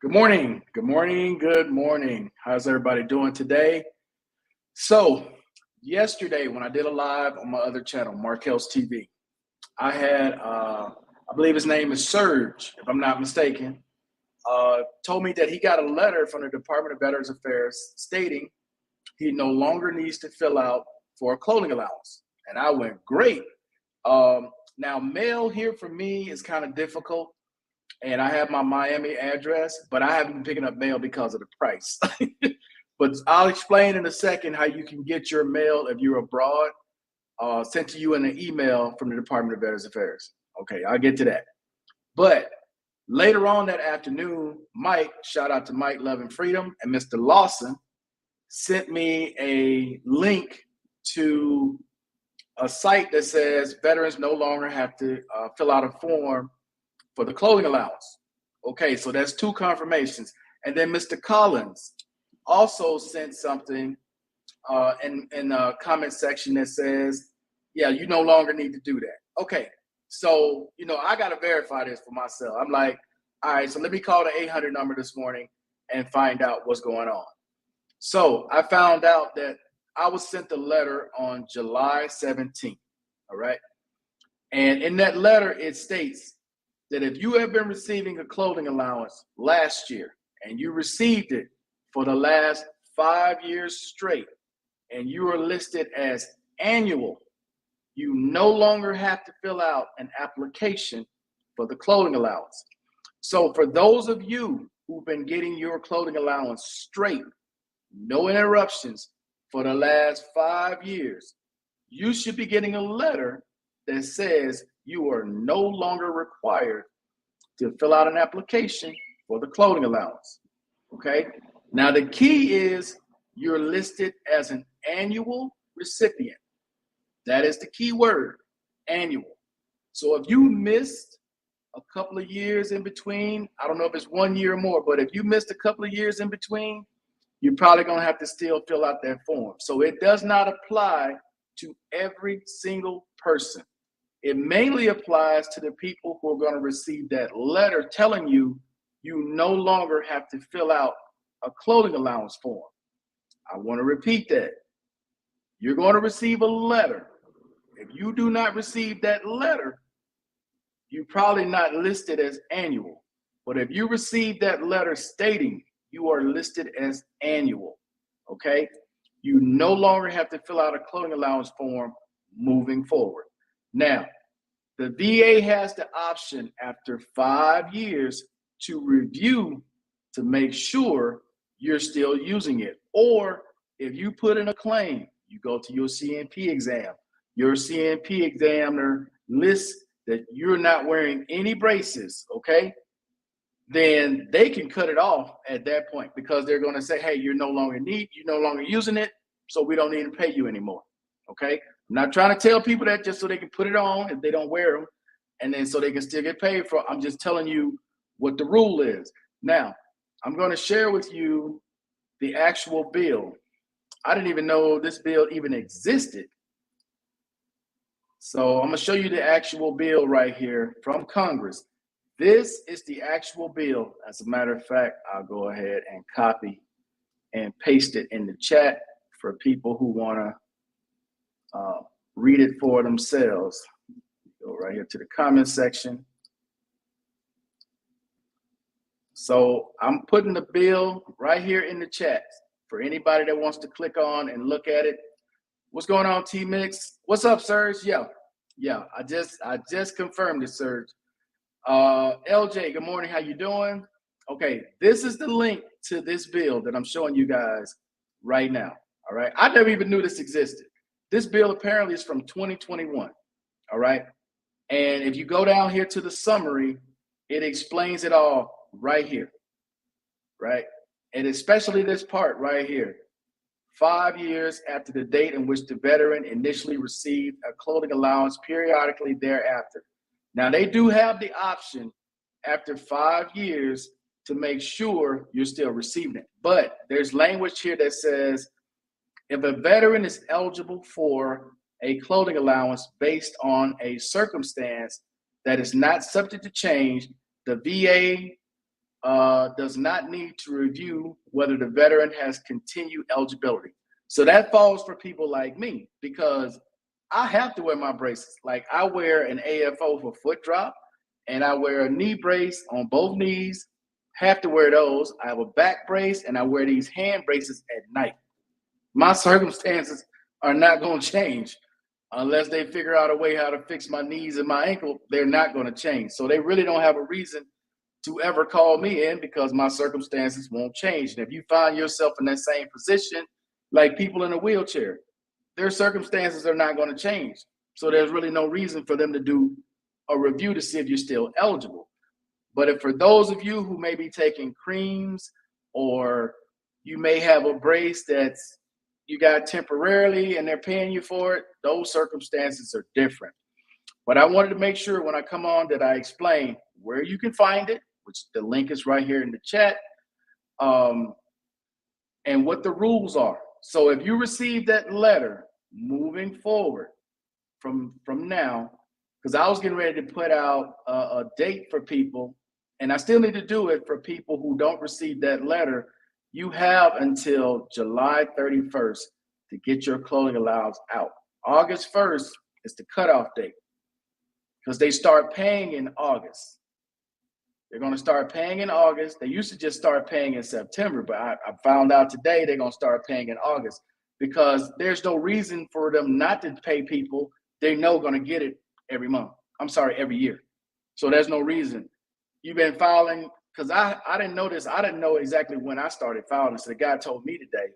Good morning. Good morning. Good morning. How's everybody doing today? So, yesterday when I did a live on my other channel, Markel's TV, I had, I believe his name is Serge, if I'm not mistaken, told me that he got a letter from the Department of Veterans Affairs stating he no longer needs to fill out for a clothing allowance. And I went, great. Now, mail here for me is kind of difficult, and I have my Miami address, but I haven't been picking up mail because of the price. But I'll explain in a second how you can get your mail if you're abroad sent to you in an email from the Department of Veterans Affairs. Okay, I'll get to that. But later on that afternoon, Mike, shout out to Mike Love and Freedom, and Mr. Lawson sent me a link to a site that says veterans no longer have to fill out a form for the clothing allowance. Okay, so that's two confirmations. And then Mr. Collins also sent something in the comment section that says, yeah, you no longer need to do that. Okay, so, I got to verify this for myself. I'm like, all right, so let me call the 800 number this morning and find out what's going on. So I found out that I was sent a letter on July 17th, all right? And in that letter, it states that if you have been receiving a clothing allowance last year and you received it for the last 5 years straight and you are listed as annual, you no longer have to fill out an application for the clothing allowance. So for those of you who've been getting your clothing allowance straight, no interruptions for the last 5 years, you should be getting a letter that says you are no longer required to fill out an application for the clothing allowance. Okay. Now, the key is you're listed as an annual recipient. That is the key word, annual. So if you missed a couple of years in between, I don't know if it's 1 year or more, but if you missed a couple of years in between, you're probably going to have to still fill out that form. So it does not apply to every single person. It mainly applies to the people who are going to receive that letter telling you you no longer have to fill out a clothing allowance form. I want to repeat that. You're going to receive a letter. If you do not receive that letter, you're probably not listed as annual. But if you receive that letter stating you are listed as annual, okay, you no longer have to fill out a clothing allowance form moving forward. Now, the VA has the option after 5 years to review to make sure you're still using it. Or if you put in a claim, you go to your CNP exam. Your CNP examiner lists that you're not wearing any braces, okay? Then they can cut it off at that point because they're going to say, hey, you're no longer using it, so we don't need to pay you anymore, okay? I'm not trying to tell people that just so they can put it on if they don't wear them and then so they can still get paid for it. I'm just telling you what the rule is. Now, I'm going to share with you the actual bill. I didn't even know this bill even existed. So I'm going to show you the actual bill right here from Congress. This is the actual bill. As a matter of fact, I'll go ahead and copy and paste it in the chat for people who want to read it for themselves. Go right here to the comment section. So I'm putting the bill right here in the chat for anybody that wants to click on and look at it. What's going on, T-Mix? What's up, Serge? Yeah, I just confirmed it, Serge. LJ, good morning. How you doing? Okay, this is the link to this bill that I'm showing you guys right now. All right, I never even knew this existed. This bill apparently is from 2021. All right, and if you go down here to the summary, it explains it all right here. Right, and especially this part right here. 5 years after the date in which the veteran initially received a clothing allowance periodically thereafter. Now, they do have the option after 5 years to make sure you're still receiving it. But there's language here that says if a veteran is eligible for a clothing allowance based on a circumstance that is not subject to change, the VA does not need to review whether the veteran has continued eligibility. So that falls for people like me because I have to wear my braces. Like I wear an AFO for foot drop and I wear a knee brace on both knees. Have to wear those. I have a back brace and I wear these hand braces at night. My circumstances are not going to change unless they figure out a way how to fix my knees and my ankle. They're not going to change. So they really don't have a reason to ever call me in because my circumstances won't change. And if you find yourself in that same position, like people in a wheelchair, their circumstances are not going to change. So there's really no reason for them to do a review to see if you're still eligible. But if for those of you who may be taking creams or you may have a brace that's you got temporarily and they're paying you for it, those circumstances are different. But I wanted to make sure when I come on that I explain where you can find it, which the link is right here in the chat, and what the rules are. So if you receive that letter moving forward from now, because I was getting ready to put out a date for people, and I still need to do it for people who don't receive that letter, you have until July 31st to get your clothing allowance out. August 1st is the cutoff date because they start paying in August. They're going to start paying in August. They used to just start paying in September, but I found out today they're going to start paying in August because there's no reason for them not to pay people they know going to get it every month. I'm sorry, every year. So there's no reason. You've been filing, because I didn't know this. I didn't know exactly when I started filing. So the guy told me today.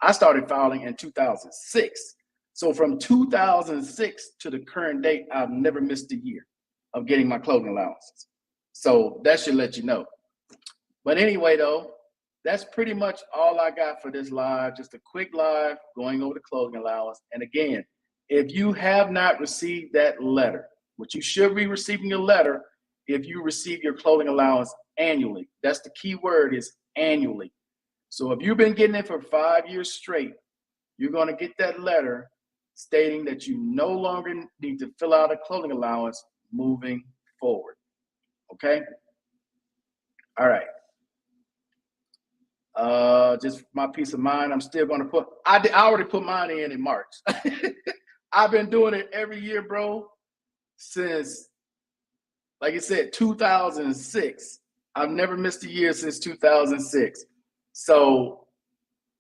I started filing in 2006. So from 2006 to the current date, I've never missed a year of getting my clothing allowances. So that should let you know. But anyway, though, that's pretty much all I got for this live. Just a quick live going over the clothing allowance. And again, if you have not received that letter, which you should be receiving a letter if you receive your clothing allowance annually. That's the key word, is annually. So if you've been getting it for 5 years straight, you're going to get that letter stating that you no longer need to fill out a clothing allowance moving forward. Okay? All right. Just my peace of mind, I'm still going to put, I already put mine in March. I've been doing it every year, bro, since, like I said, 2006. I've never missed a year since 2006. So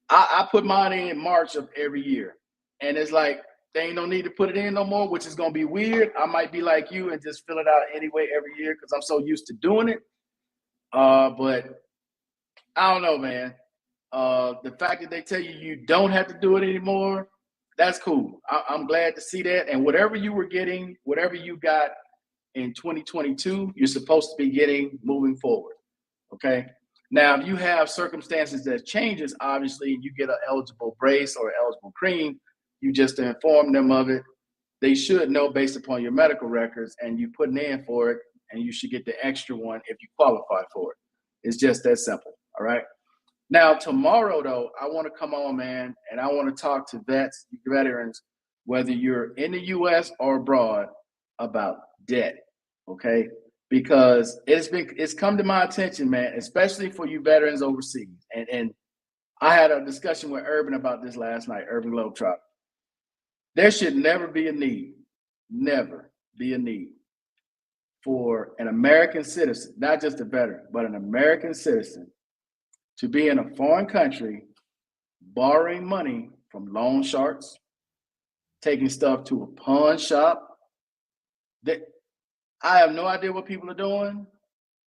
I put mine in March of every year. And it's like, they ain't no need to put it in no more, which is going to be weird. I might be like you and just fill it out anyway every year because I'm so used to doing it. But I don't know, man. The fact that they tell you you don't have to do it anymore, that's cool. I'm glad to see that. And whatever you were getting, whatever you got in 2022, you're supposed to be getting moving forward. Okay. Now, if you have circumstances that changes, obviously you get an eligible brace or eligible cream, you just inform them of it. They should know based upon your medical records, and you putting in for it, and you should get the extra one if you qualify for it. It's just that simple. All right. Now, tomorrow, though, I want to come on, man, and I want to talk to veterans, whether you're in the U.S. or abroad, about debt, okay? Because it's come to my attention, man, especially for you veterans overseas. And I had a discussion with Urban about this last night, Urban Globetrotter. There should never be a need for an American citizen, not just a veteran, but an American citizen, to be in a foreign country borrowing money from loan sharks, taking stuff to a pawn shop. I have no idea what people are doing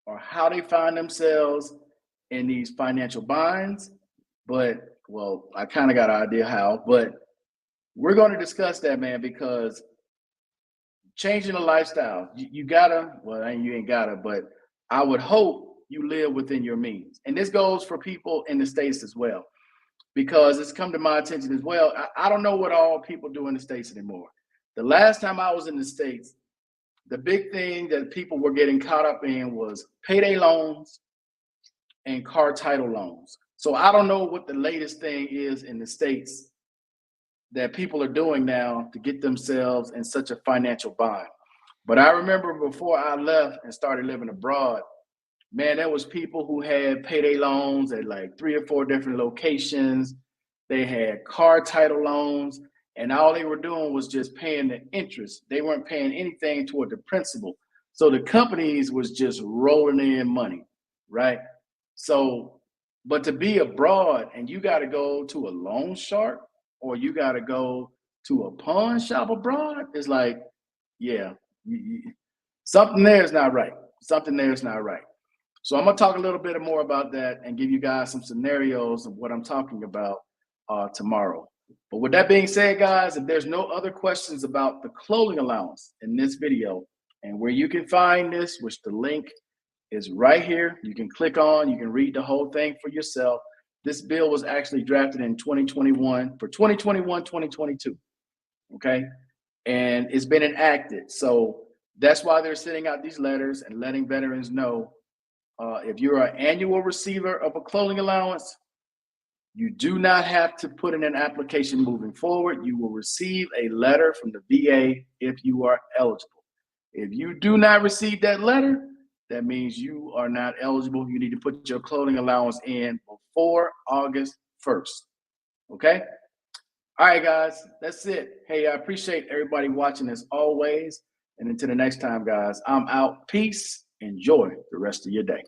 or how they find themselves in these financial binds, but, well, I kind of got an idea how, but we're going to discuss that, man, because changing the lifestyle, you gotta, well, you ain't gotta, but I would hope you live within your means. And this goes for people in the States as well, because it's come to my attention as well. I don't know what all people do in the States anymore. The last time I was in the States, the big thing that people were getting caught up in was payday loans and car title loans. So I don't know what the latest thing is in the States that people are doing now to get themselves in such a financial bind. But I remember before I left and started living abroad, Man, there was people who had payday loans at like 3 or 4 different locations. They had car title loans, and all they were doing was just paying the interest. They weren't paying anything toward the principal. So the companies was just rolling in money, right? So, but to be abroad and you got to go to a loan shark or you got to go to a pawn shop abroad, it's like, yeah, something there is not right. Something there is not right. So I'm gonna talk a little bit more about that and give you guys some scenarios of what I'm talking about tomorrow. But with that being said, guys, if there's no other questions about the clothing allowance in this video and where you can find this, which the link is right here, you can click on, you can read the whole thing for yourself. This bill was actually drafted in 2021 for 2021, 2022. Okay. And it's been enacted. So that's why they're sending out these letters and letting veterans know if you're an annual receiver of a clothing allowance, you do not have to put in an application moving forward. You will receive a letter from the VA if you are eligible. If you do not receive that letter, that means you are not eligible. You need to put your clothing allowance in before August 1st. Okay? All right, guys, that's it. Hey, I appreciate everybody watching as always. And until the next time, guys, I'm out. Peace. Enjoy the rest of your day.